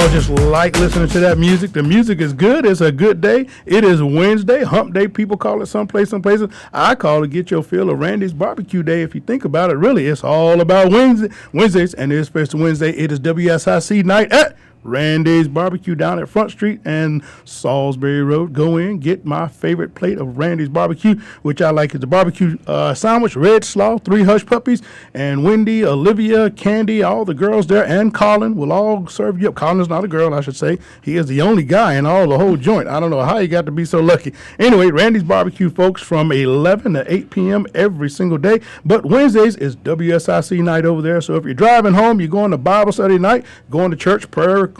y'all just like listening to that music. The music is good. It's a good day. It is Wednesday, hump day. People call it some places. I call it get your fill of Randy's barbecue day. If you think about it, really, it's all about Wednesdays, and it's special Wednesday. It is WSIC night at Randy's Barbecue down at Front Street and Salisbury Road. Go in, get my favorite plate of Randy's Barbecue, which I like is the barbecue sandwich, red slaw, 3 hush puppies, and Wendy, Olivia, Candy, all the girls there, and Colin will all serve you up. Colin is not a girl, I should say. He is the only guy in all the whole joint. I don't know how he got to be so lucky. Anyway, Randy's Barbecue, folks, from 11 to 8 p.m. every single day. But Wednesdays is WSIC night over there. So if you're driving home, you're going to Bible study night, going to church, prayer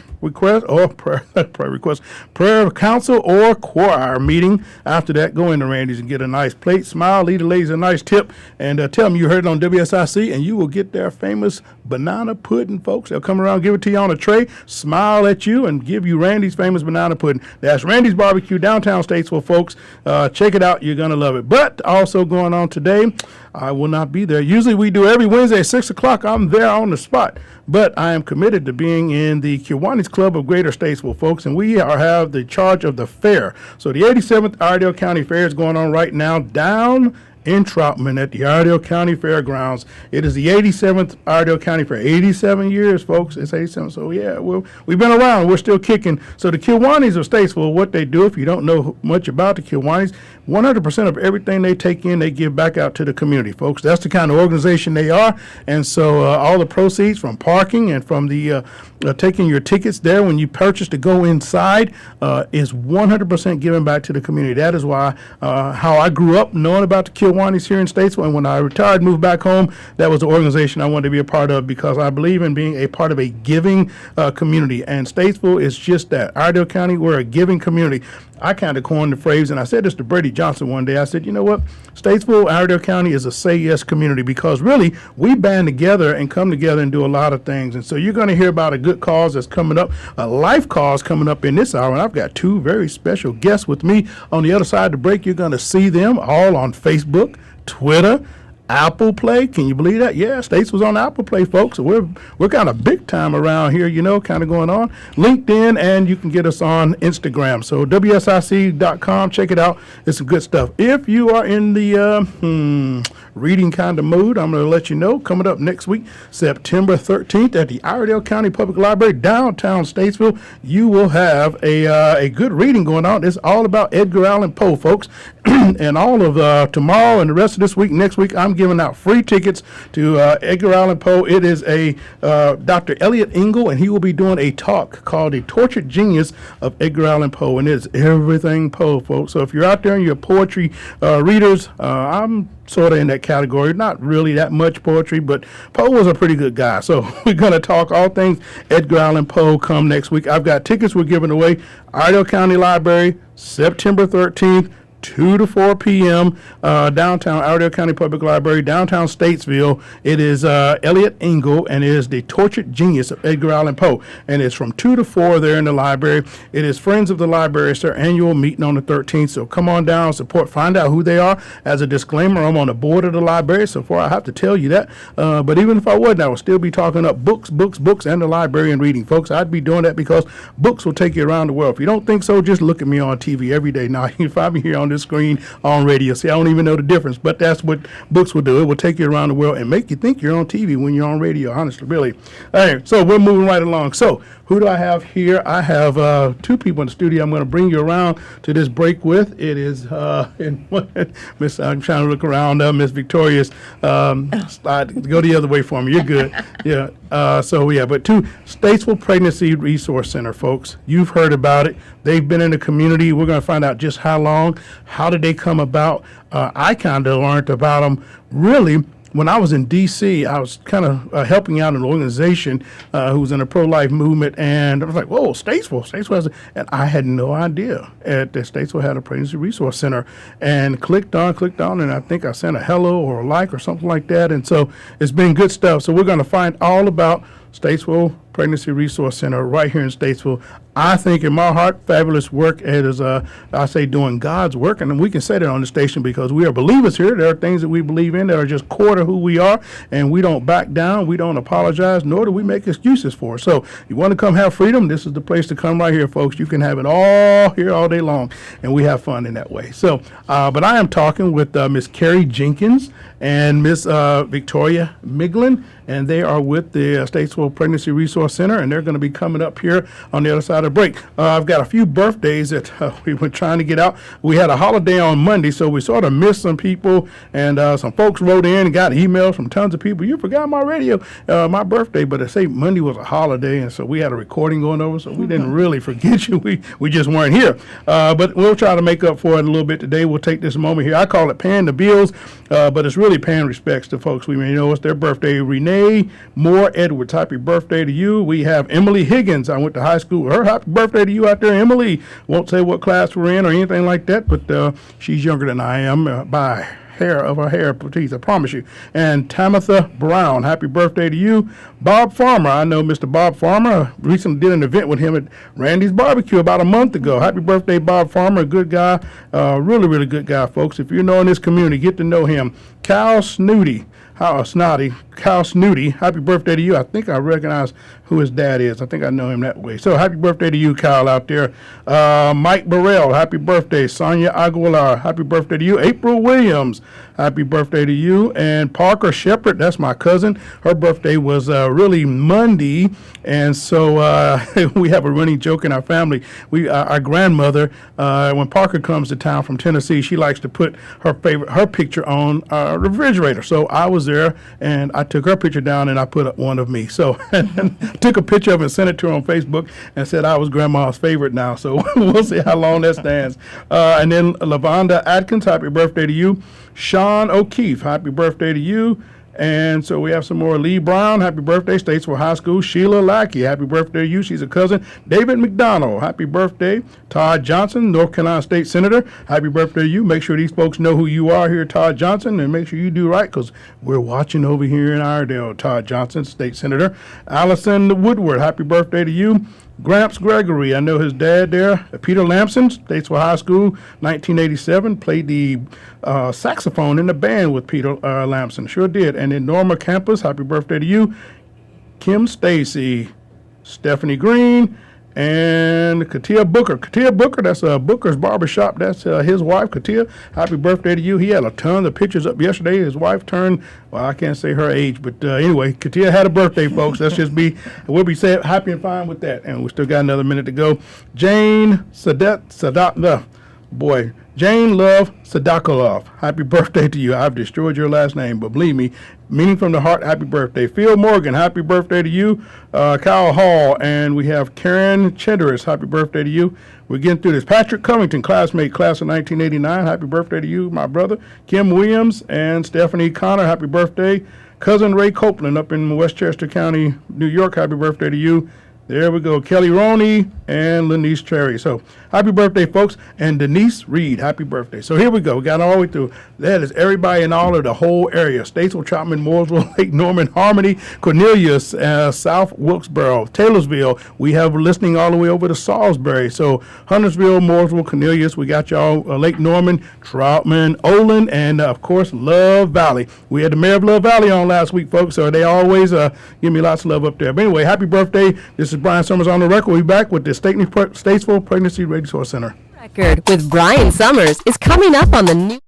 council or choir meeting. After that, go into Randy's and get a nice plate, smile, leave the ladies a nice tip, and tell them you heard it on WSIC, and you will get their famous banana pudding, folks. They'll come around, give it to you on a tray, smile at you, and give you Randy's famous banana pudding. That's Randy's Barbecue, downtown Statesville, folks. Check it out. You're going to love it. But also going on today, I will not be there. Usually we do every Wednesday at 6 o'clock. I'm there on the spot. But I am committed to being in the Kiwanis Club of Greater Statesville, folks, and we have the charge of the fair. So the 87th Iredell County Fair is going on right now down in Troutman at the Iredell County Fairgrounds. It is the 87th Iredell County Fair. 87 years, folks. It's 87. So, yeah, we've been around. We're still kicking. So the Kiwanis of Statesville, what they do, if you don't know much about the Kiwanis, 100% of everything they take in, they give back out to the community, folks. That's the kind of organization they are. And so all the proceeds from parking and from the taking your tickets there when you purchase to go inside is 100% given back to the community. That is why how I grew up knowing about the Kiwanis here in Statesville. And when I retired, moved back home, that was the organization I wanted to be a part of because I believe in being a part of a giving community. And Statesville is just that. Iredell County, we're a giving community. I kind of coined the phrase, and I said this to Brady Johnson one day. I said, you know what? Statesville, Iredell County is a say yes community because really we band together and come together and do a lot of things. And so you're going to hear about a good cause that's coming up, a life cause coming up in this hour. And I've got 2 very special guests with me on the other side of the break. You're going to see them all on Facebook, Twitter, Apple Play. Can you believe that? Yeah, States was on Apple Play, folks. So we're kind of big time around here, you know, kind of going on. LinkedIn, and you can get us on Instagram. So WSIC.com, check it out. It's some good stuff. If you are in the reading kind of mood, I'm going to let you know, coming up next week, September 13th at the Iredell County Public Library, downtown Statesville, you will have a good reading going on. It's all about Edgar Allan Poe, folks. And all of tomorrow and the rest of this week, next week, I'm giving out free tickets to Edgar Allan Poe. It is a Dr. Elliot Engel, and he will be doing a talk called The Tortured Genius of Edgar Allan Poe, and it's everything Poe, folks. So if you're out there and you're poetry readers, I'm sort of in that category. Not really that much poetry, but Poe was a pretty good guy. So we're going to talk all things Edgar Allan Poe come next week. I've got tickets we're giving away. Iredell County Library, September 13th. 2 to 4 p.m. Downtown Iredell County Public Library, downtown Statesville. It is Elliot Engel, and it is The Tortured Genius of Edgar Allan Poe. And it's from 2 to 4 there in the library. It is Friends of the Library. It's their annual meeting on the 13th. So come on down, support, find out who they are. As a disclaimer, I'm on the board of the library, so far I have to tell you that. But even if I wasn't, I would still be talking up books, and the library and reading. Folks, I'd be doing that because books will take you around the world. If you don't think so, just look at me on TV every day. Now, you can find me here on this screen on radio. See, I don't even know the difference, but that's what books will do. It will take you around the world and make you think you're on TV when you're on radio, honestly, really. All right, so we're moving right along. So who do I have here? I have 2 people in the studio I'm going to bring you around to this break with. It is, Miss, I'm trying to look around, Miss Victoria's, slide, go the other way for me. You're good. Yeah. But 2, Statesville Pregnancy Resource Center, folks. You've heard about it. They've been in the community. We're going to find out just how long, how did they come about. I kind of learned about them really when I was in D.C. I was kind of helping out an organization who was in a pro-life movement, and I was like, whoa, Statesville has and I had no idea that Statesville had a pregnancy resource center, and clicked on, and I think I sent a hello or a like or something like that, and so it's been good stuff. So we're going to find all about Statesville Pregnancy Resource Center right here in Statesville. I think in my heart, fabulous work. It is, I say, doing God's work. And we can say that on the station because we are believers here. There are things that we believe in that are just core to who we are. And we don't back down. We don't apologize, nor do we make excuses for it. So you want to come have freedom, this is the place to come right here, folks. You can have it all here all day long. And we have fun in that way. So, but I am talking with Miss Carrie Jenkins and Miss Victoria Miglin, and they are with the Statesville Pregnancy Resource Center, and they're going to be coming up here on the other side of the break. I've got a few birthdays that we were trying to get out. We had a holiday on Monday, so we sort of missed some people, and some folks wrote in and got emails from tons of people. You forgot my radio, my birthday, but they say Monday was a holiday, and so we had a recording going over, so we didn't really forget you. We just weren't here. But we'll try to make up for it a little bit today. We'll take this moment here. I call it paying the bills, but it's really paying respects to folks we may know. It's their birthday. Renee Moore Edwards, happy birthday to you. We have Emily Higgins. I went to high school with her. Happy birthday to you out there, Emily. Won't say what class we're in or anything like that, but she's younger than I am by hair of her hair, please, I promise you. And Tamitha Brown, happy birthday to you. Bob Farmer, I know Mr. Bob Farmer. I recently did an event with him at Randy's Barbecue about a month ago. Happy birthday, Bob Farmer, a good guy, really, really good guy, folks. If you're in this community, get to know him. Cal Snooty, Cal Snooty, happy birthday to you. I think I recognize who his dad is. I think I know him that way. So happy birthday to you, Kyle, out there. Mike Burrell, happy birthday. Sonia Aguilar, happy birthday to you. April Williams, happy birthday to you. And Parker Shepard, that's my cousin. Her birthday was really Monday, and so we have a running joke in our family. Our grandmother, when Parker comes to town from Tennessee, she likes to put her picture on the refrigerator. So I was there, and I took her picture down, and I put up one of me. So took a picture of it and sent it to her on Facebook and said I was grandma's favorite now. So we'll see how long that stands. And then Lavonda Atkins, happy birthday to you. Sean O'Keefe, happy birthday to you. And so we have some more. Lee Brown, happy birthday, Statesville High School. Sheila Lackey, happy birthday to you. She's a cousin. David McDonald, happy birthday. Todd Johnson, North Carolina State Senator, happy birthday to you. Make sure these folks know who you are here, Todd Johnson, and make sure you do right because we're watching over here in Iredell. Todd Johnson, State Senator. Allison Woodward, happy birthday to you. Gramps Gregory, I know his dad there. Peter Lamson, Statesville High School, 1987, played the saxophone in the band with Peter Lamson, sure did. And then Norma Campus, happy birthday to you. Kim Stacy, Stephanie Green, and Katia Booker. Katia Booker, that's Booker's Barbershop. That's his wife, Katia. Happy birthday to you. He had a ton of pictures up yesterday. His wife turned, well, I can't say her age, but anyway, Katia had a birthday, folks. We'll be happy and fine with that. And we still got another minute to go. Jane Jane Love Sadakolov, happy birthday to you. I've destroyed your last name, but believe me, meaning from the heart, happy birthday. Phil Morgan, happy birthday to you. Kyle Hall, and we have Karen Chenderis, happy birthday to you. We're getting through this. Patrick Covington, classmate, class of 1989, happy birthday to you, my brother. Kim Williams and Stephanie Connor, happy birthday. Cousin Ray Copeland up in Westchester County, New York, happy birthday to you. There we go. Kelly Roney and Lenice Cherry. So happy birthday, folks. And Denise Reed, happy birthday. So here we go. We got all the way through. That is everybody in all of the whole area. Statesville, Chapman, Mooresville, Lake Norman, Harmony, Cornelius, South Wilkesboro, Taylorsville. We have listening all the way over to Salisbury. So Huntersville, Mooresville, Cornelius. We got y'all Lake Norman, Troutman, Olin, and of course, Love Valley. We had the mayor of Love Valley on last week, folks. So they always give me lots of love up there. But anyway, happy birthday. This is Brian Summers on the record. We'll be back with the Statesville Pregnancy Resource Center. Record with Brian Summers is coming up on the new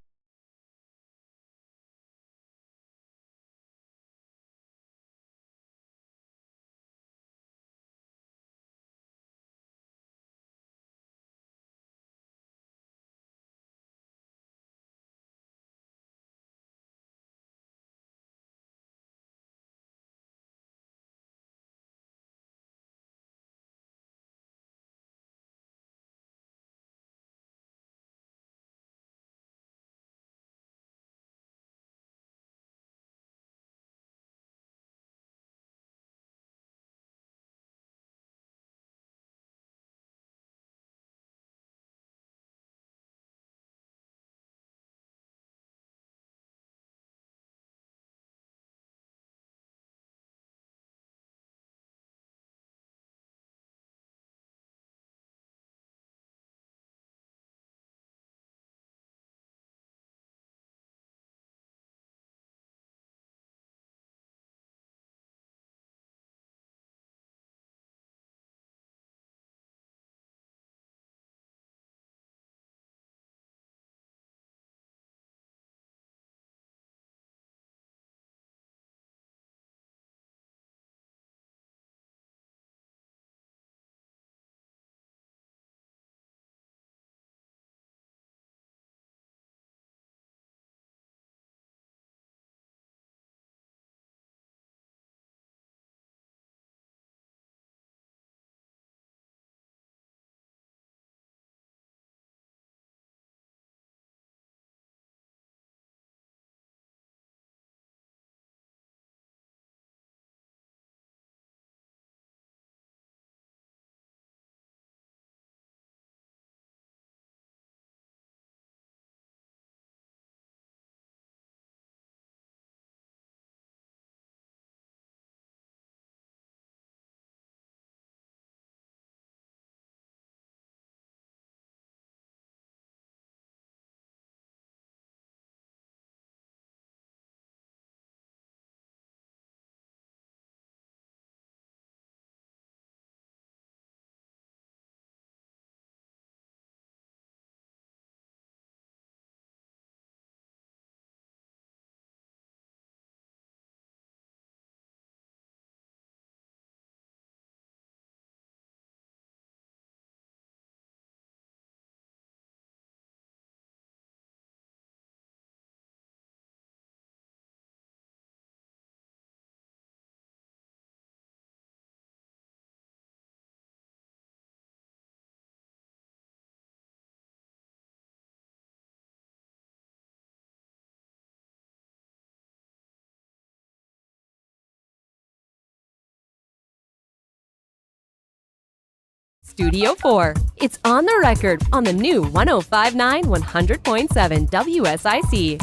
Studio 4. It's on the record on the new 1059 100.7 WSIC.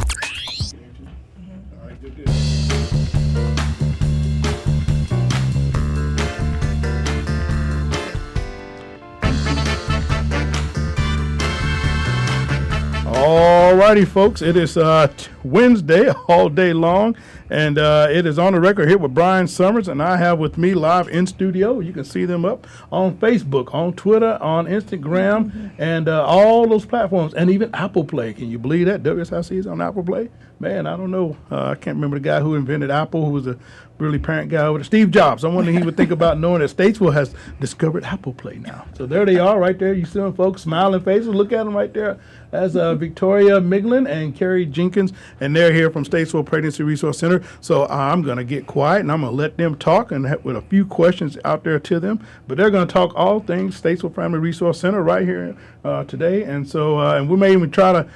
All righty, folks. It is Wednesday all day long, and it is on the record here with Brian Summers, and I have with me live in studio. You can see them up on Facebook, on Twitter, on Instagram, and all those platforms, and even Apple Play. Can you believe that? WSIC is on Apple Play? Man, I don't know. I can't remember the guy who invented Apple, who was a really parent guy over there. Steve Jobs. I wonder he would think about knowing that Statesville has discovered Apple Play now. So there they are right there. You see them folks, smiling faces. Look at them right there. That's Victoria Miglin and Carrie Jenkins, and they're here from Statesville Pregnancy Resource Center. So I'm going to get quiet, and I'm going to let them talk and with a few questions out there to them. But they're going to talk all things Statesville Family Resource Center right here today. And so and we may even try to,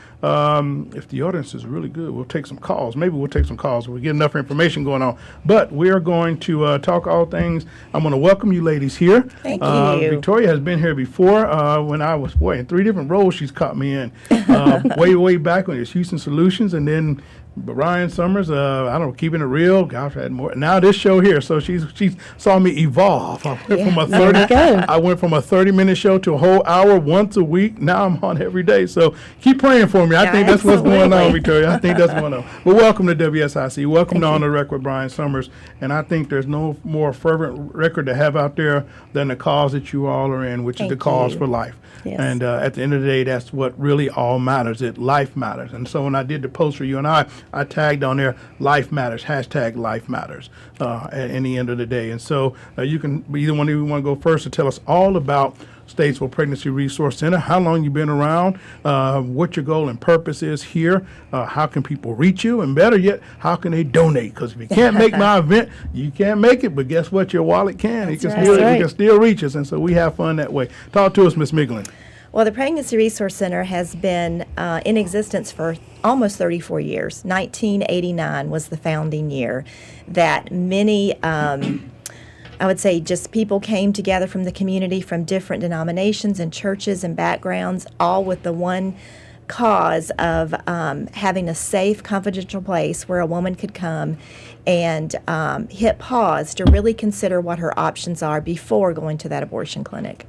if the audience is really good, we'll take some calls. Maybe we'll take some calls if we get enough information going on. But we are going to talk all things. I'm going to welcome you ladies here. Thank you. Victoria has been here before when I was, in 3 different roles she's caught me in. Way back when it was Houston Solutions, and then Brian Summers, I don't know, Keeping It Real. Gosh, I had more. Now this show here, so she saw me evolve. I went from a 30-minute show to a whole hour once a week. Now I'm on every day. So keep praying for me. I think that's what's going on, Victoria. I think that's going on. But welcome to WSIC. Welcome to On the Record with Brian Summers. And I think there's no more fervent record to have out there than the cause that you all are in, which is the cause for life. Yes. And at the end of the day, that's what really all matters. Life matters. And so when I did the post for you and I tagged on there, life matters, hashtag life matters in the end of the day. And so you can, either one of you want to go first to tell us all about Statesville Pregnancy Resource Center, how long you've been around, what your goal and purpose is here, how can people reach you, and better yet, how can they donate? Because if you can't make my event, you can't make it, but guess what? Your wallet can. You can still reach us, and so we have fun that way. Talk to us, Ms. Miglin. Well, the Pregnancy Resource Center has been in existence for almost 34 years. 1989 was the founding year that many, I would say, just people came together from the community from different denominations and churches and backgrounds, all with the one cause of having a safe, confidential place where a woman could come and hit pause to really consider what her options are before going to that abortion clinic.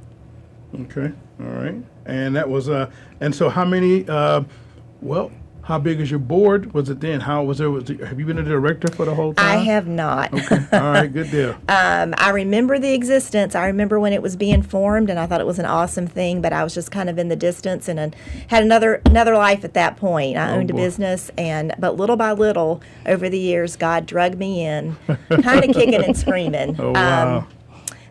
Okay, all right. And that was, and so how many, how big is your board? Was it then? How was there? Have you been a director for the whole time? I have not. Okay, all right, good deal. I remember the existence. I remember when it was being formed, and I thought it was an awesome thing, but I was just kind of in the distance and had another life at that point. I owned a business, but little by little, over the years, God drugged me in, kind of kicking and screaming. Oh, wow.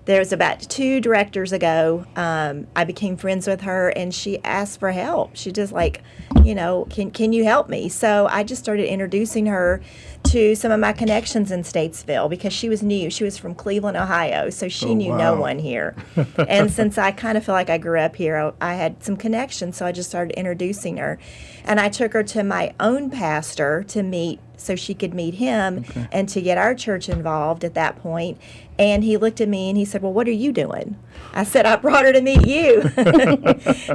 There was about 2 directors ago, I became friends with her, and she asked for help. She just can you help me? So I just started introducing her to some of my connections in Statesville because she was new. She was from Cleveland, Ohio, so she knew no one here. And since I kind of feel like I grew up here, I had some connections, so I just started introducing her. And I took her to my own pastor to meet so she could meet him and to get our church involved at that point. And he looked at me and he said, well, what are you doing? I said, I brought her to meet you.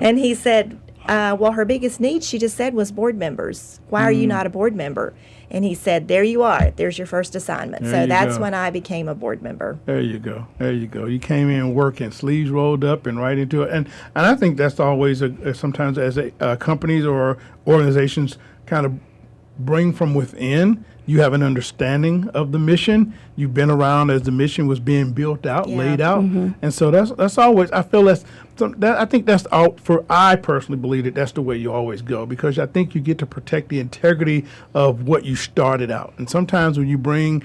And he said, well, her biggest need, she just said, was board members. Why are you not a board member? And he said, there you are. There's your first assignment. So that's when I became a board member. There you go. There you go. You came in working, sleeves rolled up and right into it. And I think that's always sometimes as companies or organizations kind of bring from within. You have an understanding of the mission. You've been around as the mission was being built out, laid out, and so that's always. I feel I think that's out for. I personally believe that's the way you always go because I think you get to protect the integrity of what you started out. And sometimes when you bring,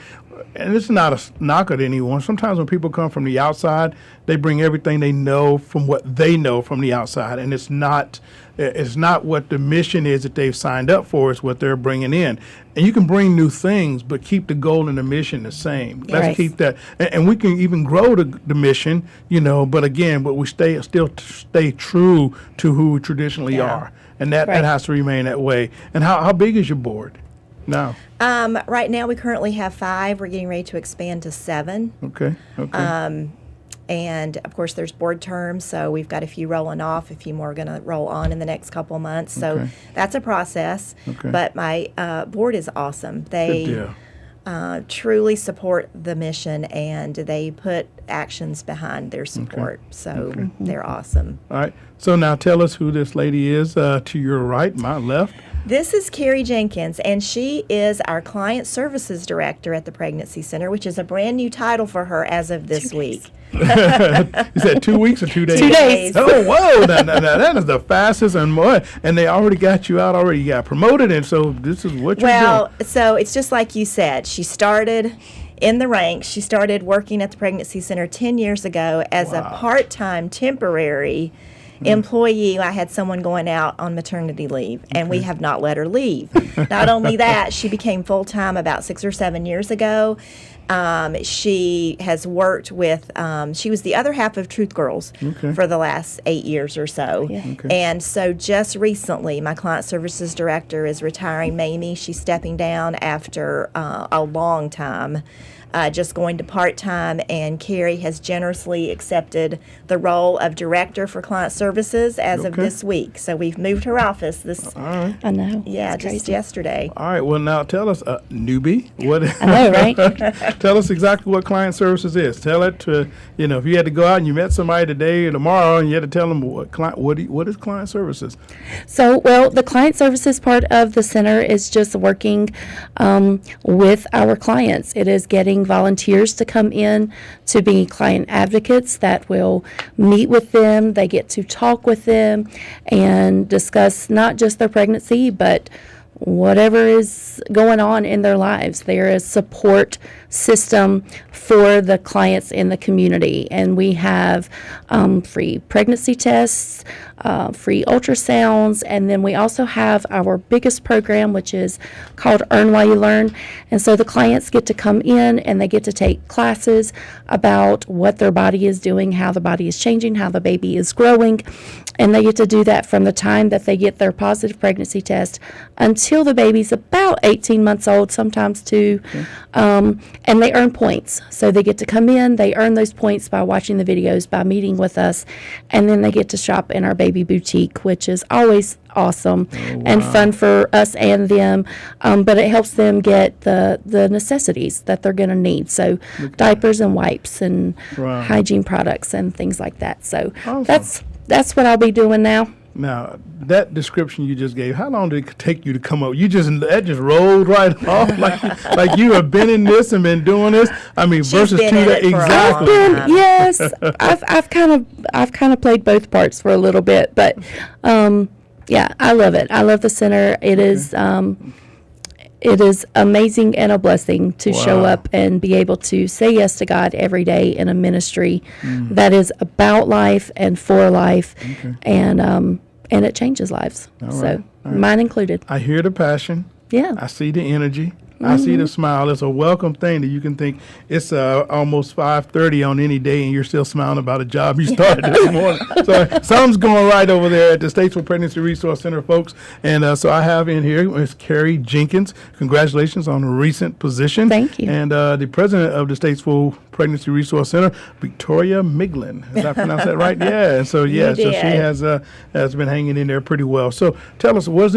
and it's not a knock at anyone. Sometimes when people come from the outside, they bring everything they know from what they know from the outside, and it's not what the mission is that they've signed up for. It's what they're bringing in. And you can bring new things, but keep the goal and the mission the same. Let's keep that. And we can even grow the mission, but we still stay true to who we traditionally are. And that has to remain that way. And how big is your board now? Right now we currently have 5. We're getting ready to expand to 7. Okay. And of course, there's board terms, so we've got a few rolling off, a few more are going to roll on in the next couple of months. So Okay. that's a process. Okay. But my board is awesome. Good They deal. truly support the mission, and they put actions behind their support. So they're awesome. All right. So now tell us who this lady is to your right, my left. This is Carrie Jenkins, and she is our Client Services Director at the Pregnancy Center, which is a brand new title for her as of this week. You said 2 weeks or 2 days? 2 days. Oh, whoa! Now, that is the fastest and more. And they already got you out already. You got promoted, and so this is what you're Well, doing. so it's just like you said. She started in the ranks. She started working at the Pregnancy Center 10 years ago as a part-time temporary employee. I had someone going out on maternity leave, and we have not let her leave. Not only that, she became full-time about 6 or 7 years ago. She has worked with, she was the other half of Truth Girls Okay. for the last 8 years or so. Yeah. Okay. And so just recently, my Client Services Director is retiring, Mamie. She's stepping down after a long time. Just going to part-time, and Carrie has generously accepted the role of Director for Client Services as of Okay. this week. So we've moved her office this, All right. I know. yeah, It's just crazy. yesterday. All right. Well, now tell us, newbie, what? I know, right? Tell us exactly what client services is. Tell it to, if you had to go out and you met somebody today or tomorrow and you had to tell them what is client services? So, well, the client services part of the center is just working with our clients. It is getting volunteers to come in to be client advocates that will meet with them. They get to talk with them and discuss not just their pregnancy, but whatever is going on in their lives. There is support system for the clients in the community, and we have free pregnancy tests, free ultrasounds, and then we also have our biggest program, which is called Earn While You Learn. And so the clients get to come in and they get to take classes about what their body is doing, how the body is changing, how the baby is growing, and they get to do that from the time that they get their positive pregnancy test until the baby's about 18 months old, sometimes two. And they earn points. So they get to come in, they earn those points by watching the videos, by meeting with us, and then they get to shop in our baby boutique, which is always awesome and fun for us and them. But it helps them get the necessities that they're going to need. So diapers and wipes and Wow. hygiene products and things like that. So Awesome. that's what I'll be doing now. Now, that description you just gave, how long did it take you to come up? That just rolled right off like you have been in this and been doing this. I mean, She's versus been 2 in days. it for a Exactly. long time. Yes, I've kind of played both parts for a little bit, but yeah, I love it. I love the center. It is amazing and a blessing to show Wow. up and be able to say yes to God every day in a ministry that is about life and for life, and it changes lives. So mine included. I hear the passion. Yeah. I see the energy. I see the smile. It's a welcome thing that you can think it's almost 5:30 on any day and you're still smiling about a job you started this morning. So something's going right over there at the Statesville Pregnancy Resource Center, folks. And so I have in here Ms. Carrie Jenkins. Congratulations on a recent position. Thank you. And the president of the Statesville Pregnancy Resource Center, Victoria Miglin. Did I pronounce that right? Yeah. And so so she did. has been hanging in there pretty well. So tell us, what is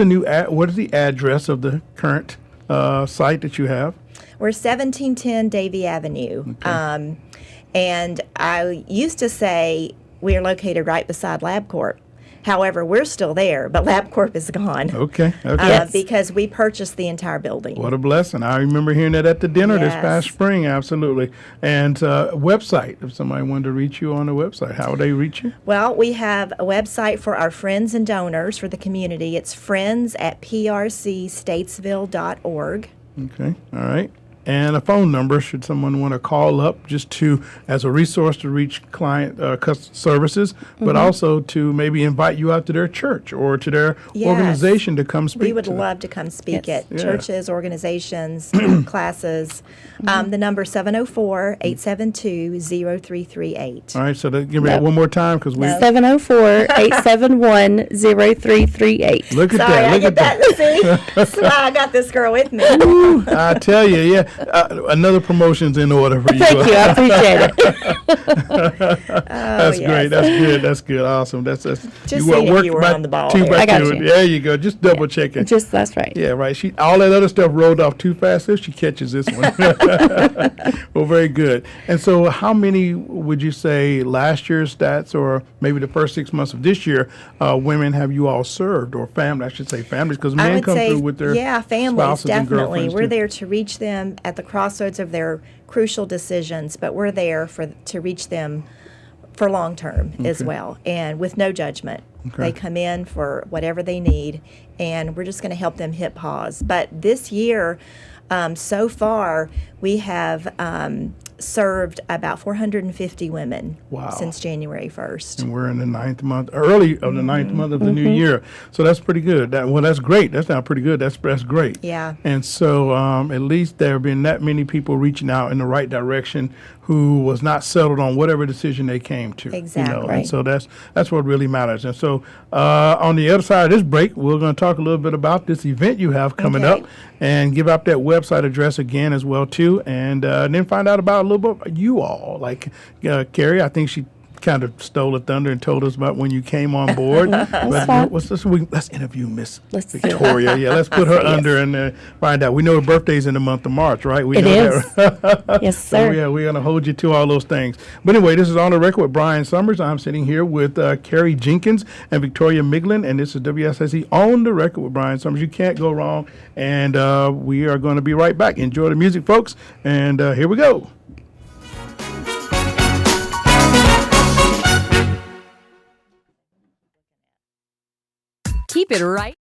the address of the current site that you have? We're 1710 Davie Avenue. And I used to say we are located right beside LabCorp. However, we're still there, but LabCorp is gone. Okay. Because we purchased the entire building. What a blessing. I remember hearing that at the dinner this Yes. past spring. Absolutely. And website, if somebody wanted to reach you on the website, how would they reach you? Well, we have a website for our friends and donors for the community. It's friends@prcstatesville.org. Okay. All right. And a phone number, should someone want to call up just as a resource to reach client services, but also to maybe invite you out to their church or to their Yes. organization to come speak We would to them. love to come speak Yes. at Yeah. churches, organizations, classes. The number 704-872-0338. All right. So give me that one more time because we 704-871-0338. look at Sorry, that. I Look get at that. See, that's why I got this girl with me. I tell you, yeah. Another promotion's in order for you. Thank you. I appreciate it. That's yes. great. That's good. That's good. Awesome. That's Just you seeing if work you were by on the ball two there. by I got two. you. There you go. Just double checking. Just that's right. Yeah, right. She all that other stuff rolled off too fast. If she catches this one, well, very good. And so, how many would you say last year's stats, or maybe the first 6 months of this year, women have you all served, or family? I should say families, because I men would come say, through with their yeah, families, spouses and definitely. girlfriends We're too. there to reach them at the crossroads of their crucial decisions, but we're there to reach them for long term as well, and with no judgment. Okay. They come in for whatever they need, and we're just going to help them hit pause. But this year, so far, we have served about 450 women Wow. since January 1st. And we're in the ninth month, early of the ninth month of the new year. So that's pretty good. That's great. That's not pretty good. That's great. Yeah. And so at least there have been that many people reaching out in the right direction who was not settled on whatever decision they came to. Exactly. And Right. so that's what really matters. And so on the other side of this break, we're going to talk a little bit about this event you have coming Okay. up, and give out that website address again as well too, and then find out about a little bit about you all. Like Carrie, I think she kind of stole the thunder and told us about when you came on board. But fine. let's interview Miss Let's do it. Victoria. Yeah, let's put her under and find out. We know her birthday's in the month of March, right? We It know is. that. Yes, So sir. yeah, we're going to hold you to all those things. But anyway, this is On the Record with Brian Summers. I'm sitting here with Carrie Jenkins and Victoria Miglin, and this is WSIC On the Record with Brian Summers. You can't go wrong, and we are going to be right back. Enjoy the music, folks, and here we go. Keep it right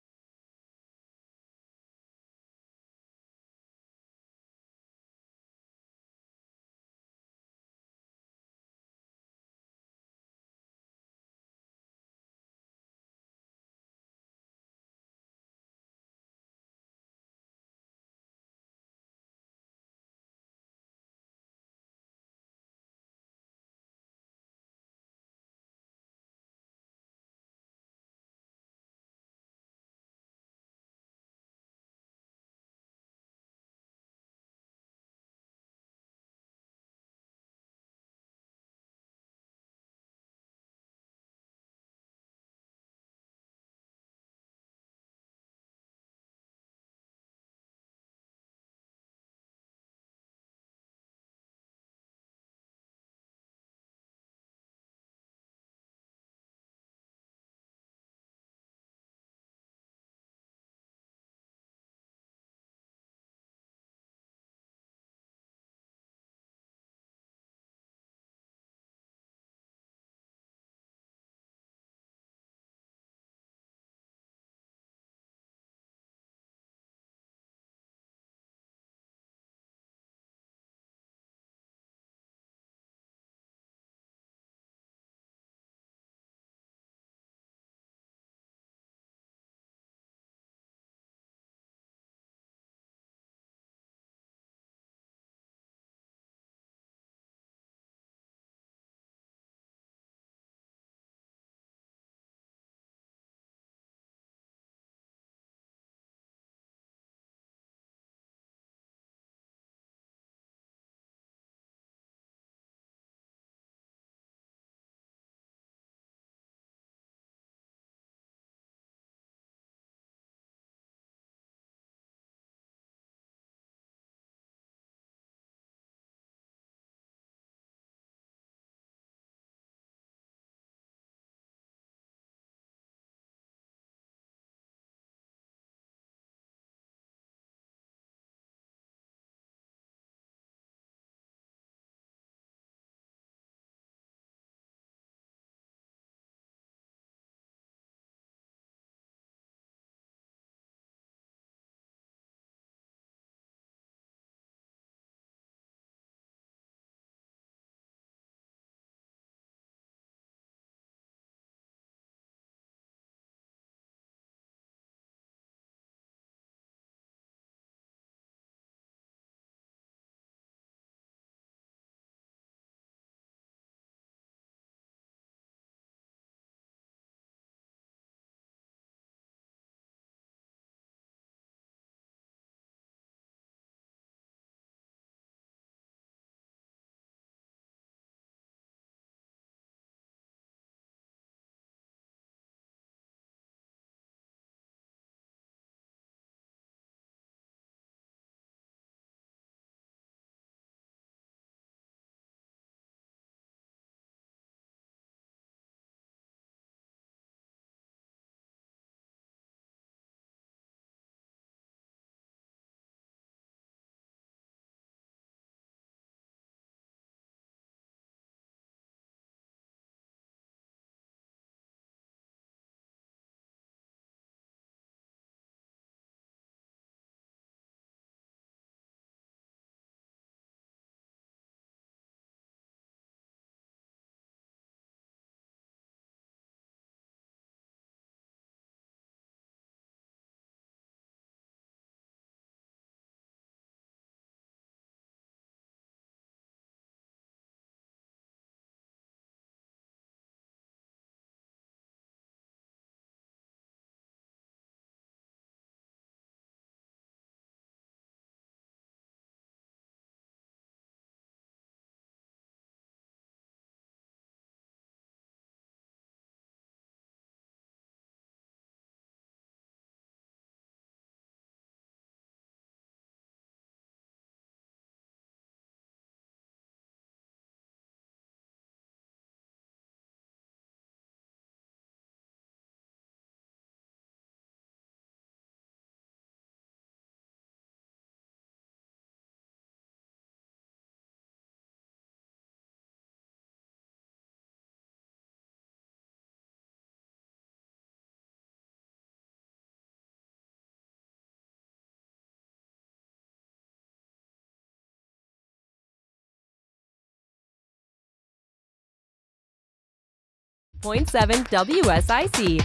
100.7 WSIC.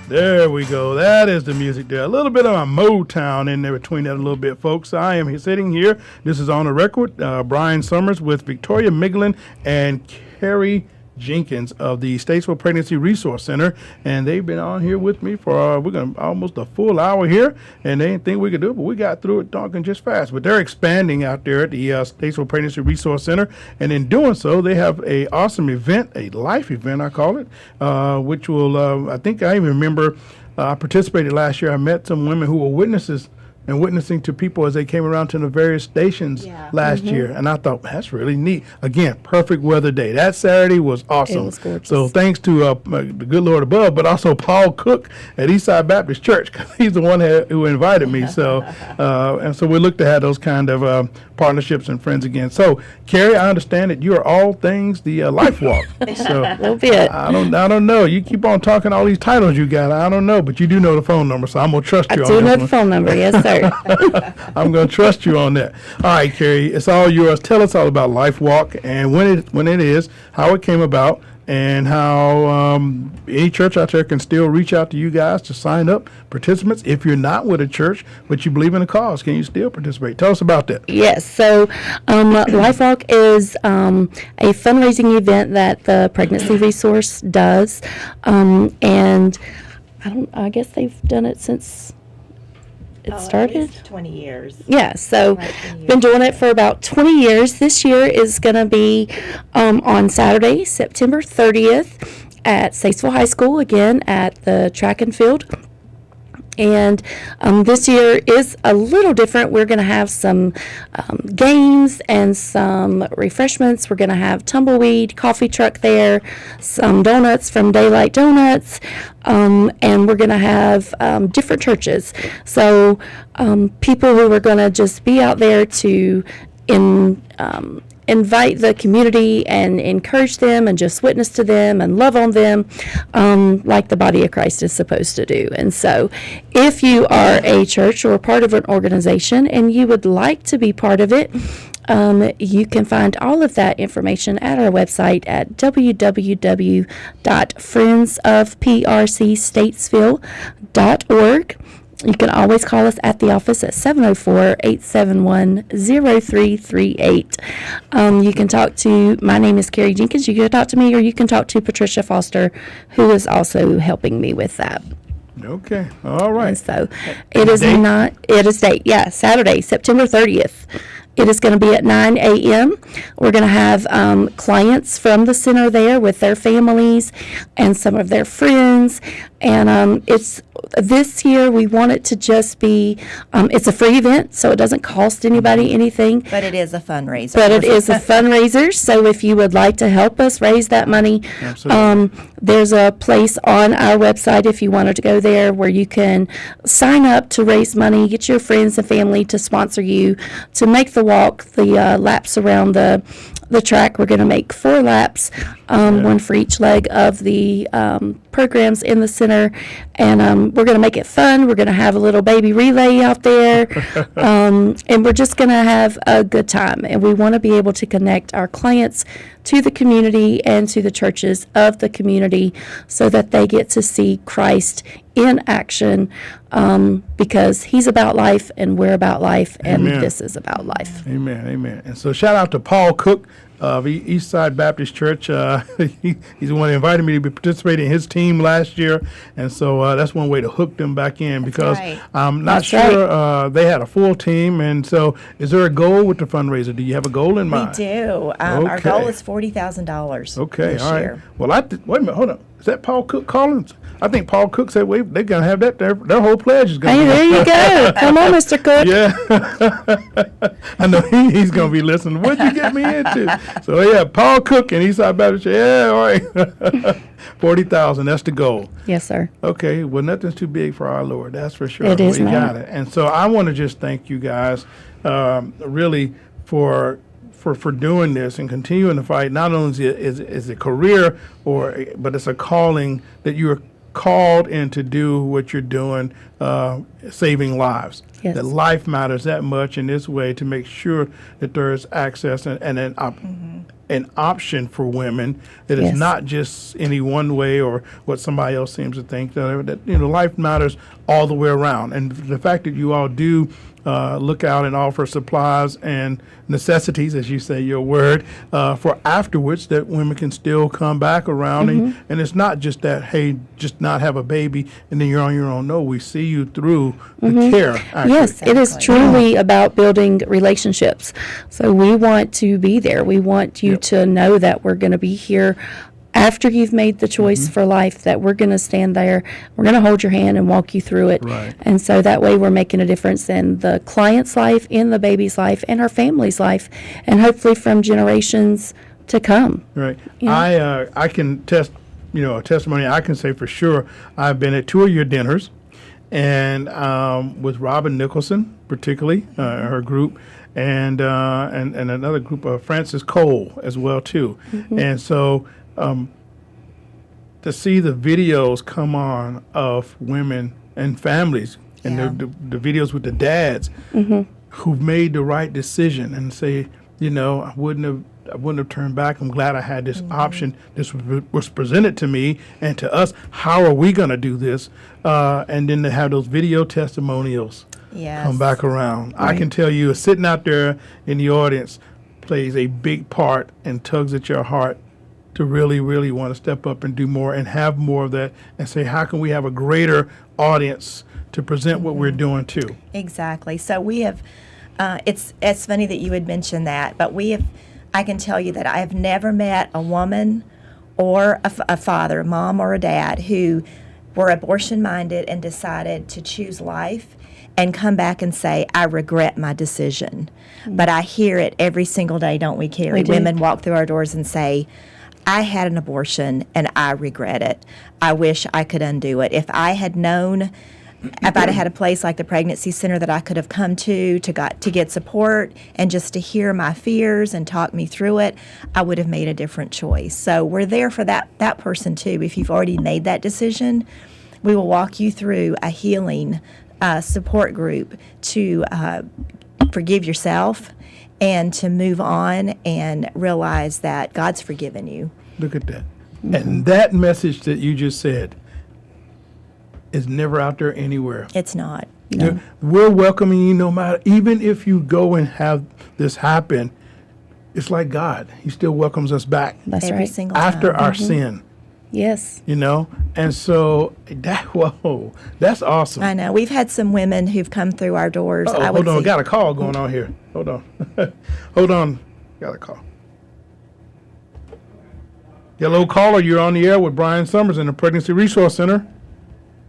There we go. That is the music there. A little bit of a Motown in there between that a little bit, folks. I am sitting here. This is On the Record. Brian Summers with Victoria Miglin and Carrie Jenkins of the Statesville Pregnancy Resource Center, and they've been on here with me for we're gonna almost a full hour here, and they didn't think we could do it, but we got through it talking just fast. But they're expanding out there at the Statesville Pregnancy Resource Center, and in doing so, they have a awesome event, a life event, I call it, which will I think I even remember I participated last year. I met some women who were witnesses and witnessing to people as they came around to the various stations last year. And I thought, that's really neat. Again, perfect weather day. That Saturday was awesome. It was gorgeous. So thanks to the good Lord above, but also Paul Cook at Eastside Baptist Church, 'cause he's the one who invited me. So, and so we look to have those kind of partnerships and friends again. So, Carrie, I understand that you are all things the Life Walk. So A little bit. I don't know. You keep on talking all these titles you got. I don't know, but you do know the phone number, so I'm gonna trust I you on do this know one. the phone number. Yes, sir. I'm going to trust you on that. All right, Carrie, it's all yours. Tell us all about Life Walk and when it is, how it came about, and how any church out there can still reach out to you guys to sign up participants. If you're not with a church, but you believe in the cause, can you still participate? Tell us about that. Yes. So, LifeWalk is a fundraising event that the Pregnancy Resource does, and I guess they've done it since it started. At least 20 years. Yeah, so Right, 20 been doing it for about 20 years. This year is going to be on Saturday, September 30th at Statesville High School, again at the track and field. And this year is a little different. We're going to have some games and some refreshments. We're going to have tumbleweed, coffee truck there, some donuts from Daylight Donuts, and we're going to have different churches. So people who are going to just be out there to invite the community and encourage them and just witness to them and love on them like the body of Christ is supposed to do. And so if you are a church or part of an organization and you would like to be part of it, you can find all of that information at our website at www.friendsofprcstatesville.org. You can always call us at the office at 704-871-0338. You can talk to, my name is Carrie Jenkins. You can talk to me, or you can talk to Patricia Foster, who is also helping me with that. Okay. All right. And so it is Saturday, September 30th. It is going to be at 9 a.m. We're going to have clients from the center there with their families and some of their friends. And it's this year we want it to just be, it's a free event, so it doesn't cost anybody anything. But it is a fundraiser. But it is a fundraiser, so if you would like to help us raise that money, there's a place on our website if you wanted to go there where you can sign up to raise money, get your friends and family to sponsor you to make the walk, the laps around the track. We're going to make 4 laps, one for each leg of the programs in the center, and we're going to make it fun. We're going to have a little baby relay out there, and we're just going to have a good time. And we want to be able to connect our clients to the community and to the churches of the community so that they get to see Christ in action, because he's about life and we're about life, and Amen. this is about life. Amen. Amen. And so shout out to Paul Cook of Eastside Baptist Church. He's the one that invited me to be participating in his team last year. And so that's one way to hook them back in, because right. I'm not That's sure they had a full team. And so is there a goal with the fundraiser? Do you have a goal in We mind? do. Our Okay. goal is $40,000 Okay, this all right. year. Well, wait a minute, hold on. Is that Paul Cook calling? I think Paul Cook said they're going to have that. Their whole pledge is going to Hey, be. there you go. Come on, Mr. Cook. Yeah, I know he's going to be listening. What'd you get me into? So yeah, Paul Cook and Eastside Baptist. Yeah, all right. 40,000. That's the goal. Yes, sir. Okay. Well, nothing's too big for our Lord. That's for sure. It is We not. got it. And so I want to just thank you guys, really for doing this and continuing to fight. Not only is it a career but it's a calling that you're called in to do what you're doing, saving lives. Yes. That life matters that much in this way to make sure that there is access and an option for women that is Yes. not just any one way or what somebody else seems to think. That life matters all the way around, and the fact that you all do look out and offer supplies and necessities, as you say your word, for afterwards, that women can still come back around. And it's not just that, hey, just not have a baby and then you're on your own. No, we see you through the care. Actually. Yes, it is truly about building relationships. So we want to be there. We want you to know that we're going to be here after you've made the choice for life, that we're going to stand there, we're going to hold your hand and walk you through it. Right. And so that way we're making a difference in the client's life, in the baby's life, and our family's life, and hopefully from generations to come. Right. I can test, a testimony I can say for sure. I've been at 2 of your dinners, and with Robin Nicholson, particularly her group, and another group of Francis Cole as well too. And so to see the videos come on of women and families, and the videos with the dads who've made the right decision and say, I wouldn't have turned back. I'm glad I had this option. This was presented to me and to us. How are we going to do this? And then to have those video testimonials come back around. I can tell you, sitting out there in the audience plays a big part and tugs at your heart to really, really want to step up and do more and have more of that and say, how can we have a greater audience to present what we're doing too? Exactly. So we have, it's funny that you would mention that, but I can tell you that I have never met a woman or a father, a mom or a dad, who were abortion minded and decided to choose life and come back and say, I regret my decision. But I hear it every single day, don't we, Carrie? We do. Women walk through our doors and say, I had an abortion and I regret it. I wish I could undo it. If I had known, if I'd had a place like the pregnancy center that I could have come to get support and just to hear my fears and talk me through it, I would have made a different choice. So we're there for that person too. If you've already made that decision, we will walk you through a healing support group to forgive yourself and to move on and realize that God's forgiven you. Look at that. And that message that you just said is never out there anywhere. It's not. We're welcoming you no matter, even if you go and have this happen, it's like God. He still welcomes us back That's Every right. single after time. our sin, Yes. And so that's awesome. I know. We've had some women who've come through our doors. Oh, I would hold on. say- Got a call going on here. Hold on. Hold on. Got a call. Hello, caller. You're on the air with Brian Summers in the Pregnancy Resource Center.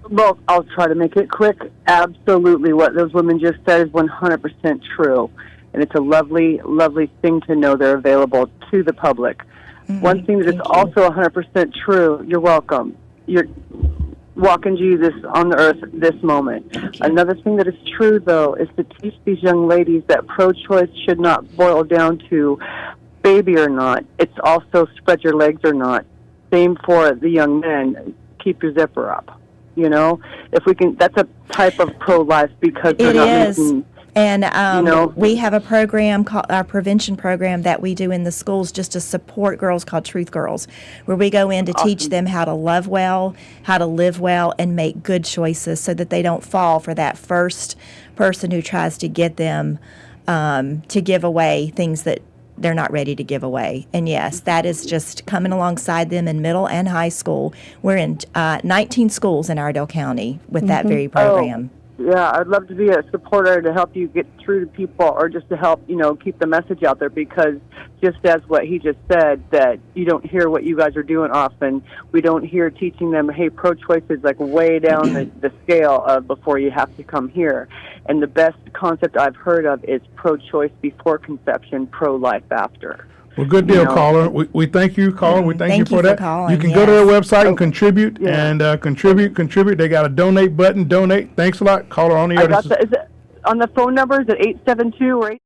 Well, I'll try to make it quick. Absolutely. What those women just said is 100% true. And it's a lovely, lovely thing to know they're available to the public. One thing that is also 100% true, you're welcome. You're walking Jesus on the earth this moment. Another thing that is true, though, is to teach these young ladies that pro-choice should not boil down to baby or not. It's also spread your legs or not. Same for the young men. Keep your zipper up. If we can, that's a type of pro-life because they're It not is. making. And we have a program called our prevention program that we do in the schools just to support girls called Truth Girls, where we go in to teach them how to love well, how to live well, and make good choices so that they don't fall for that first person who tries to get them to give away things that they're not ready to give away. And yes, that is just coming alongside them in middle and high school. We're in 19 schools in Iredell County with that very program. Yeah, I'd love to be a supporter to help you get through to people or just to help, keep the message out there because just as what he just said, that you don't hear what you guys are doing often. We don't hear teaching them, hey, pro-choice is like way down the scale of before you have to come here. And the best concept I've heard of is pro-choice before conception, pro-life after. Well, good deal, caller. We thank you, caller. We thank you Thank you for for that. calling, You can go to their website and contribute Yeah. and contribute. They got a donate button. Donate. Thanks a lot. Caller on the air. I got that. Is it on the phone number? Is it 872 or 8?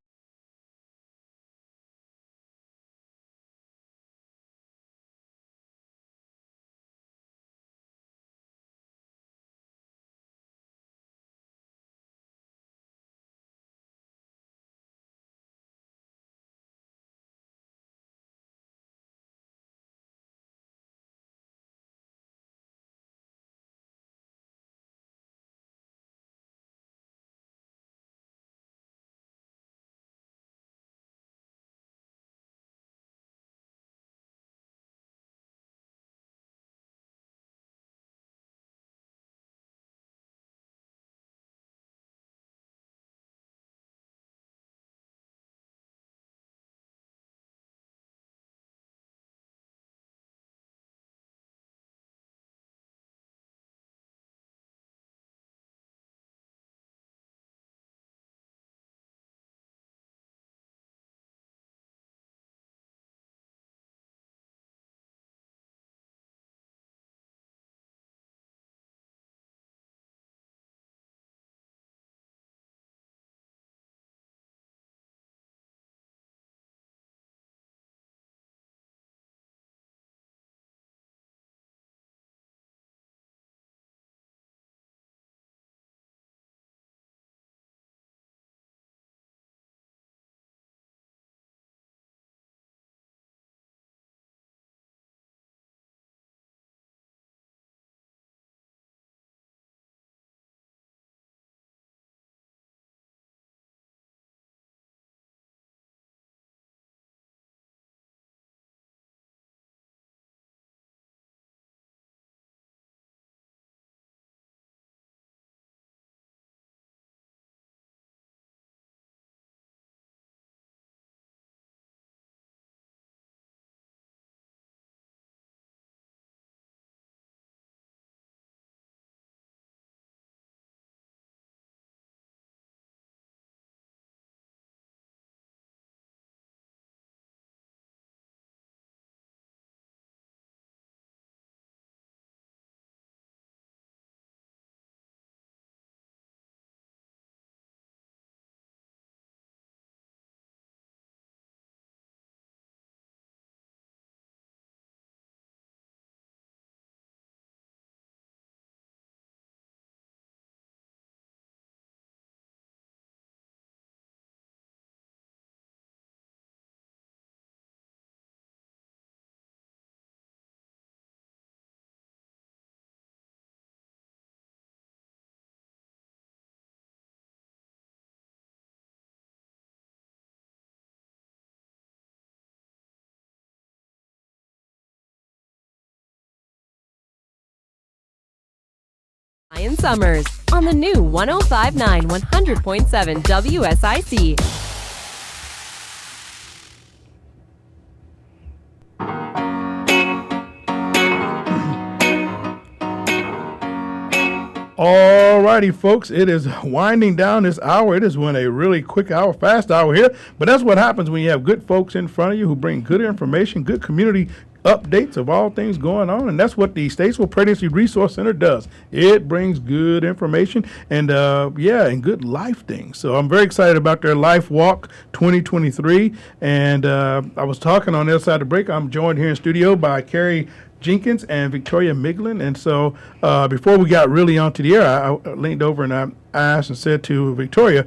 Ryan Summers on the new 1059 100.7 WSIC. All righty, folks. It is winding down this hour. It has been a really quick hour, fast hour here. But that's what happens when you have good folks in front of you who bring good information, good community updates of all things going on. And that's what the Statesville Pregnancy Resource Center does. It brings good information and, and good life things. So I'm very excited about their Life Walk 2023. And I was talking on the other side of the break. I'm joined here in studio by Carrie Jenkins and Victoria Miglin. And so before we got really onto the air, I leaned over and I asked and said to Victoria,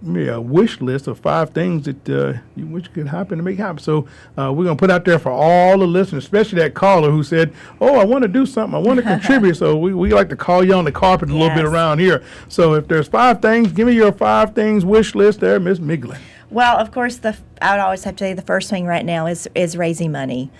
me a wish list of 5 things that you wish could happen to make happen. So we're going to put out there for all the listeners, especially that caller who said, oh, I want to do something. I want to contribute. So we like to call you on the carpet a little bit Yes. around here. So if there's 5 things, give me your 5 things wish list there, Miss Miglin. Well, of course, I would always have to say the first thing right now is raising money.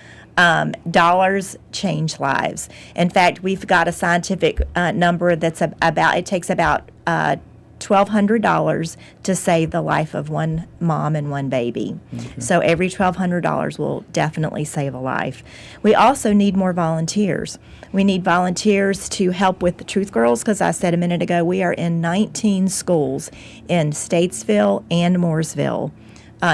Dollars change lives. In fact, we've got a scientific number that's it takes about $1,200 to save the life of one mom and one baby. Okay. So every $1,200 will definitely save a life. We also need more volunteers. We need volunteers to help with the Truth Girls, because I said a minute ago, we are in 19 schools in Statesville and Mooresville.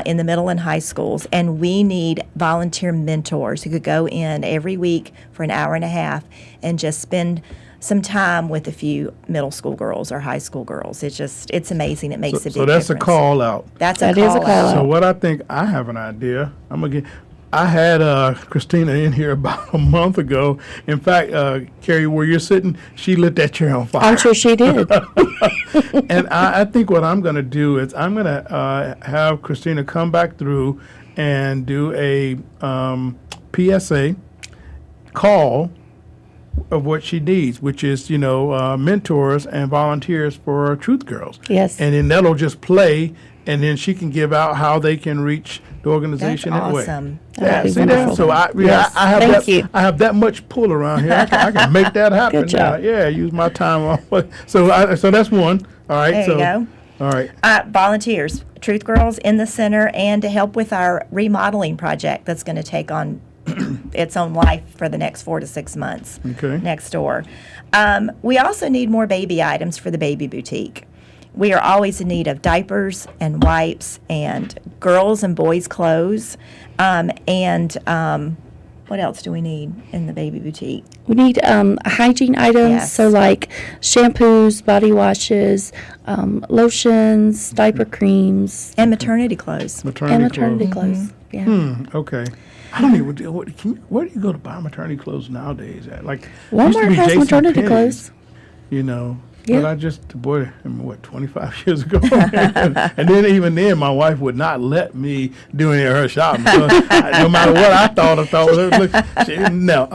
In the middle and high schools, and we need volunteer mentors who could go in every week for an hour and a half and just spend some time with a few middle school girls or high school girls. It's amazing. It makes a big So that's difference. a call out. That is a call out. So what I think, I have an idea. I had Christina in here about a month ago. In fact, Carrie, where you're sitting, she lit that chair on fire. I'm sure she did. And I think what I'm going to do is I'm going to have Christina come back through and do a PSA call of what she needs, which is, mentors and volunteers for Truth Girls. Yes. And then that'll just play, and then she can give out how they can reach the organization That's that way. awesome. Yeah, That'd be see that? wonderful. So Yes. I have Thank that. you. I have that much pull around here. I can make that happen. Good job. Yeah, use my time off. So that's one. All right. There so you go. all right. Volunteers, Truth Girls in the center, and to help with our remodeling project that's going to take on its own life for the next 4 to 6 months. Okay. Next door. We also need more baby items for the baby boutique. We are always in need of diapers and wipes and girls' and boys' clothes. What else do we need in the baby boutique? We need hygiene items, Yes. so like shampoos, body washes, lotions, diaper creams, And maternity clothes. and maternity clothes. clothes. Yeah. Okay. I don't even. Where do you go to buy maternity clothes nowadays? At used to Walmart be has JCPenney's, maternity clothes. But Yeah. I just, 25 years ago. And then even then, my wife would not let me do any of her shopping. So no matter what I thought was, no.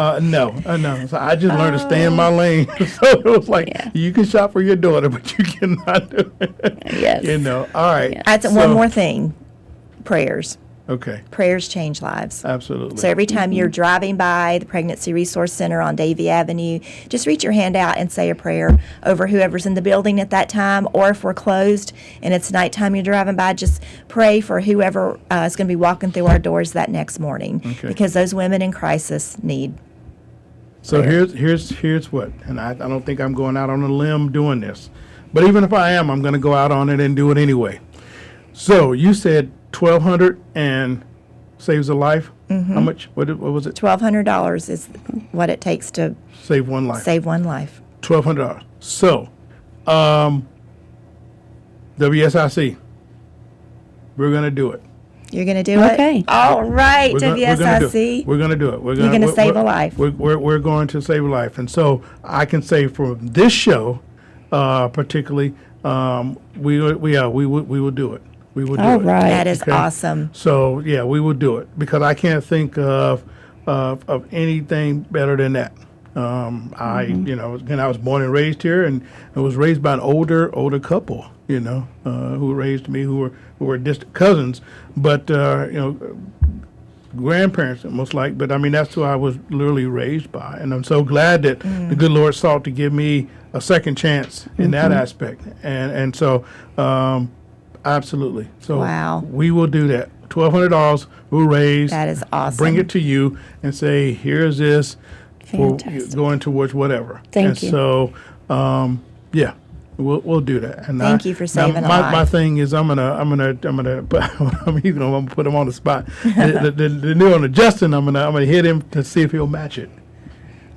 So I just learned to stay in my lane. So it was like, Yeah. you can shop for your daughter, but you cannot do it. Yes. All right. Yeah. That's So- one more thing. Prayers. Okay, Prayers change lives. absolutely. So every time you're driving by the Pregnancy Resource Center on Davie Avenue, just reach your hand out and say a prayer over whoever's in the building at that time, or if we're closed and it's nighttime you're driving by, just pray for whoever is going to be walking through our doors that next morning. Okay. Because those women in crisis need. So here's what, and I don't think I'm going out on a limb doing this, but even if I am, I'm going to go out on it and do it anyway. So you said $1,200 and saves a life. How much? What was it? $1,200 is what it takes to Save one life. save one life. $1,200. So, WSIC, we're going to do it. You're going to do Okay. it? All right, We're gonna do it. WSIC. We're going to do it. You're gonna save a life. We're going to save a life. And so I can say for this show, particularly, we will do it. We will do All it. right. That is Okay. awesome. So yeah, we will do it because I can't think of anything better than that. Again, I was born and raised here, and I was raised by an older couple, who raised me, who were distant cousins. But grandparents, most like, but I mean, that's who I was literally raised by. And I'm so glad that the good Lord sought to give me a second chance in that aspect. And so, absolutely. So Wow. we will do that. $1,200 we'll raise. That is awesome. Bring it to you and say, here's this for Fantastic. going towards whatever. Thank and you. So, yeah. We'll do that. And Thank you for saving a my life. thing is I'm gonna put, I'm gonna put him on the spot. the new one, Justin, I'm gonna hit him to see if he'll match it.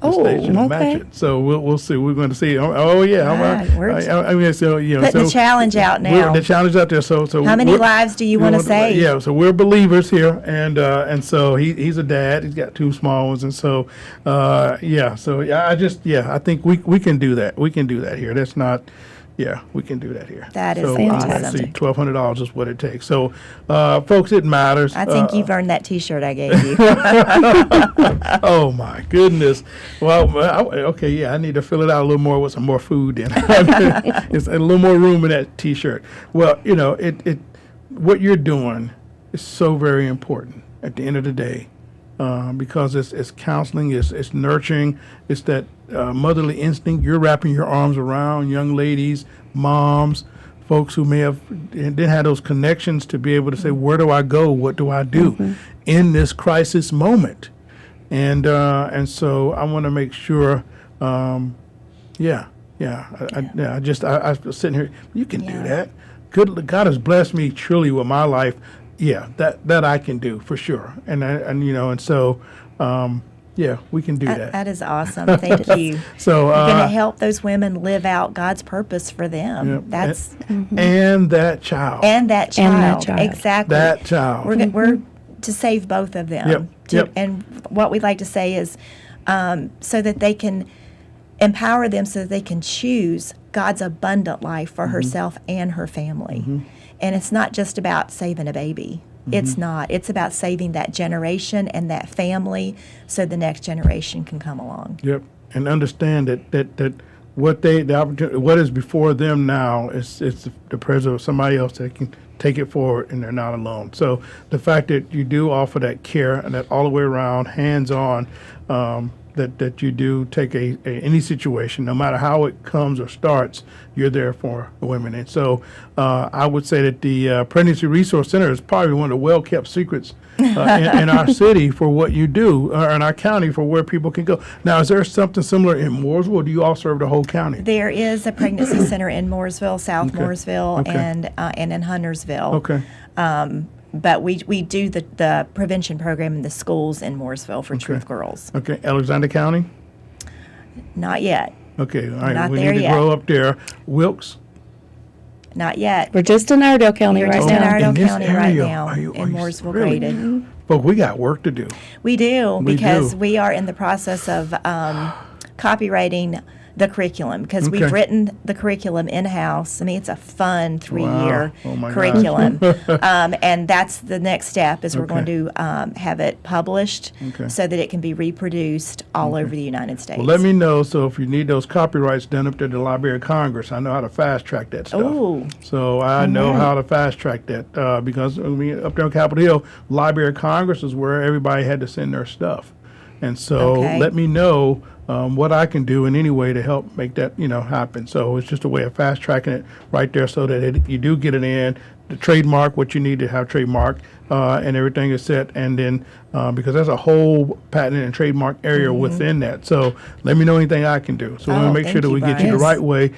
The Oh, station will match okay. it. So we'll see. We're going to see. Oh yeah. Right, we're I mean, so Putting the challenge out now. The challenge out there. So How many we're- lives do you we want to want save? Yeah. So we're believers here, and so he's a dad. He's got 2 small ones, and so yeah. So I think we can do that. We can do that here. That's not. Yeah, we can do that here. That is so, fantastic. See, $1,200 is what it takes. So, folks, it matters. I think you've earned that T-shirt I gave you. Oh my goodness! Well, okay, yeah, I need to fill it out a little more with some more food. Then it's a little more room in that T-shirt. Well, it what you're doing is so very important at the end of the day, because it's counseling, it's nurturing, it's that motherly instinct. You're wrapping your arms around young ladies, moms, folks who may have didn't have those connections to be able to say, where do I go? What do I do in this crisis moment? And so I want to make sure, I was sitting here. You can do that. God has blessed me truly with my life. Yeah, that I can do for sure. And so we can do that. That is awesome. Thank you. So You're going to help those women live out God's purpose for them. yeah, That's and that child. and that child. child. Exactly. That child. We're to save both of them. Yep, yep. And what we like to say is so that they can empower them so that they can choose God's abundant life for herself and her family. And it's not just about saving a baby. It's not. It's about saving that generation and that family so the next generation can come along. Yep, and understand that what the opportunity, what is before them now is the presence of somebody else that can take it forward, and they're not alone. So the fact that you do offer that care and that all the way around, hands-on, that you do take any situation, no matter how it comes or starts, you're there for the women. And so I would say that the Pregnancy Resource Center is probably one of the well-kept secrets in our city for what you do, or in our county for where people can go. Now, is there something similar in Mooresville, or do you all serve the whole county? There is a pregnancy center in Mooresville, South Okay. Mooresville, Okay. and in Huntersville. Okay. But we do the prevention program in the schools in Mooresville for Truth Girls. Okay, Alexander County? Not yet. Okay, all right, Not we there need to yet. grow up there. Wilkes? Not yet. We're just in Iredell County We're right just in now. Iredell In this County right area, now, are you in Mooresville really? graded. But we got work to do. We do, We because do. we are in the process of copywriting the curriculum, because we've Okay. written the curriculum in-house. I mean, it's a fun 3-year Oh my gosh. curriculum. And that's the next step, is we're going Okay. to have it published Okay. so that it can be reproduced all over the United States. Well, let me know, so if you need those copyrights done up there at the Library of Congress, I know how to fast track that stuff. Ooh. So I know how to fast track that, because up there on Capitol Hill, Library of Congress is where everybody had to send their stuff. And so Okay. let me know what I can do in any way to help make that, happen. So it's just a way of fast tracking it right there, so that you do get it in, the trademark, what you need to have trademark, and everything is set. And then, because there's a whole patent and trademark area within that. So let me know anything I can do. So we're Oh, going to make sure thank that you, we get you the Brian. right way,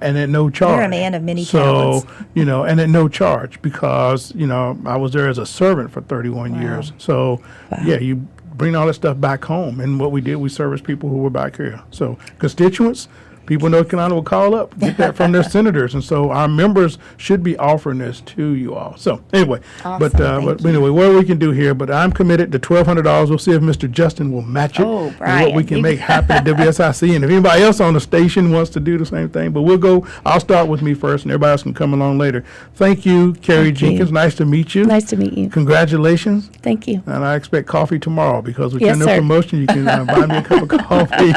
and at no charge. a man of many so, talents. and at no charge, because, I was there as a servant for 31 years. So, yeah, you bring all that stuff back home. And what we did, we serviced people who were back here. So constituents, people in North Carolina will call up, get that from their senators. And so our members should be offering this to you all. So anyway, but Thank anyway, what we can do here, but I'm committed to $1,200. We'll see if Mr. Justin will match it. Oh, and what we Brian, can you- make happen at WSIC. And if anybody else on the station wants to do the same thing, but I'll start with me first, and everybody else can come along later. Thank you, Carrie Thank you. Jenkins. Nice to meet you. Nice to meet you. Congratulations. Thank you. And I expect coffee tomorrow, because with Yes, your new sir. promotion, you can buy me a cup of coffee.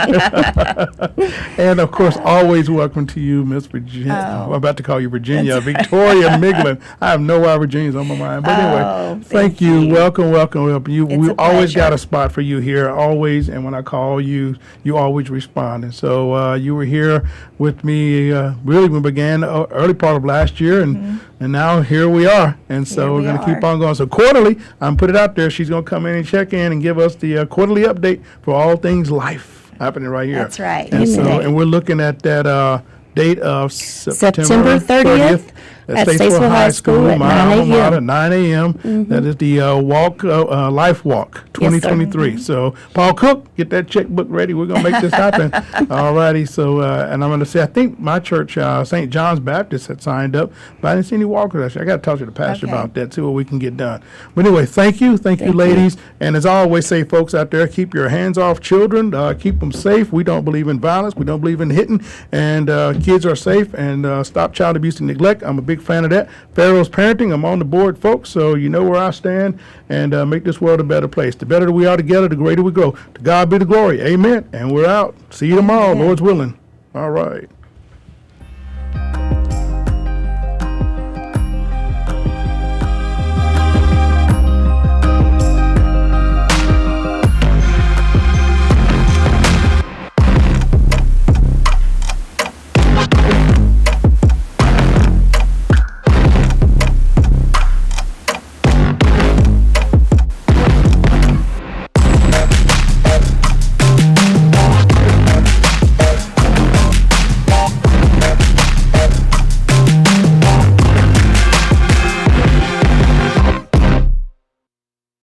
And of course, always welcome to you, Miss Virginia. I'm about to call you Virginia. Victoria Miglin. I have no why Virginia's on my mind. But anyway, thank you. Welcome. We a always got pleasure. a spot for you here, always. And when I call you, you always respond. And so you were here with me really when we began early part of last year. And now here we are. And so Here we're we going to keep are. on going. So quarterly, I'm put it out there. She's going to come in and check in and give us the quarterly update for all things life happening right here. That's right. And so, Amen. and we're looking at that date of September 30th at Statesville High School at my 9 alma mater, a.m. 9 a.m. That is the Life Walk 2023. So, Paul Cook, get that checkbook ready. We're going to make this happen. All righty. So, and I'm going to say, I think my church, St. John's Baptist, had signed up, but I didn't see any walkers. I got to talk to the pastor Okay. about that, see what we can get done. But anyway, thank you. Thank you, ladies. And as I always say, folks out there, keep your hands off children. Keep them safe. We don't believe in violence. We don't believe in hitting. And kids are safe. And stop child abuse and neglect. I'm a big fan of that. Pharaoh's Parenting, I'm on the board, folks, so you know where I stand, and make this world a better place. The better we are together, the greater we grow. To God be the glory. Amen. And we're out. See you tomorrow, Lord's willing. All right.